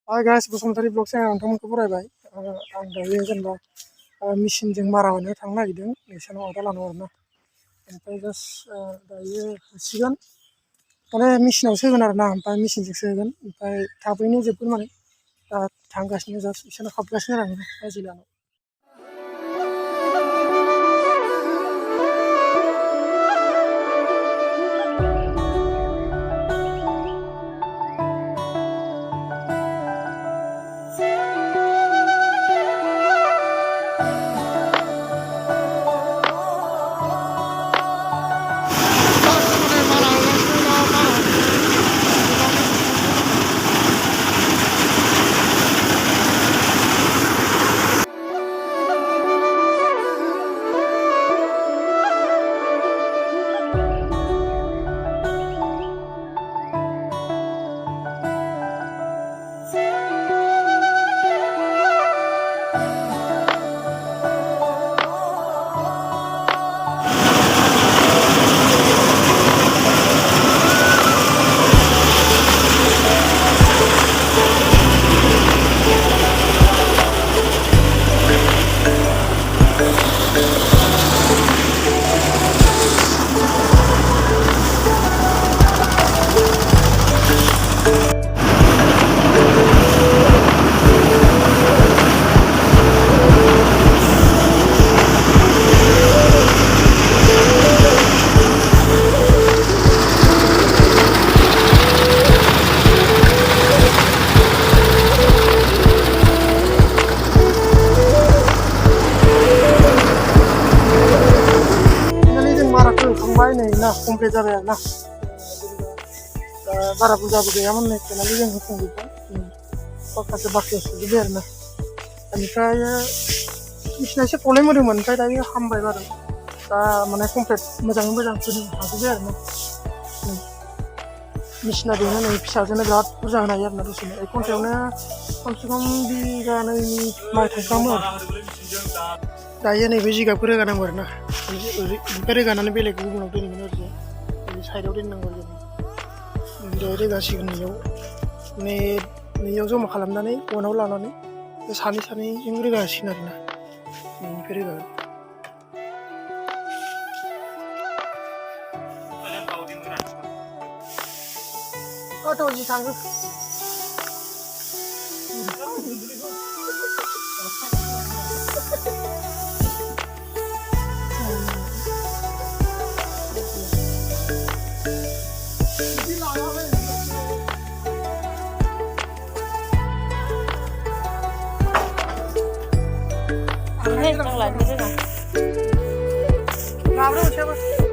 Hi guys, Basumatary blog channel नोंथांमोनखौ बरायबाय। आं दायो जेनेबा मेसिनजों मारा होनो थांनो नागिरदों नोंसानाव आदा लानांगौ आरोना। ओमफ्राय जास्ट दायो होसिगोन माने मेसिनाव सोगोन आरोना, ओमफ्राय मेसिनजों सोगोन, ओमफ्राय थाबैनो जोबगोन माने दा थांगासिनो जास्ट बिसोरनाव हाबगासिनो आरो आं बाजिलानाव। कमप्लिट जाबाय आरोना, बारा बुरजाबो गैयामोन नै फाइनालि जों होखांजोब्बाय, माखासे बाखियाव सोजोब्बाय आरोना। बेनिफ्राय मेसिना एसे प्रब्लेम होदोंमोन, ओमफ्राय दायो हामबाय बारु, दा माने कमप्लिट मोजाङै मोजां होनो हाजोब्बाय आरोना। मेसिना बेनो नै फिसाजोंनो बिराद बुरजा होनो हायो आरोना, दसेनो 1 घन्टायावनो खमसे खम बिगानैनि माइ थाइफ्रामो आरो। दायो नैबे जिगाबखौ रोगानांगौ आरोना, ओमफ्राय रोगानानै बेलेग गुबुनाव दोनगोन ओरैजाय साइडआव दोननांगौ आरो जों रोगासिगोन नैयाव जमा खालामनानै गनाव लानानै सानैजों रोगासिगोन आरोना, नैनिफ्राय रोगागोन। जि थाङो Nggak, bro, siapa?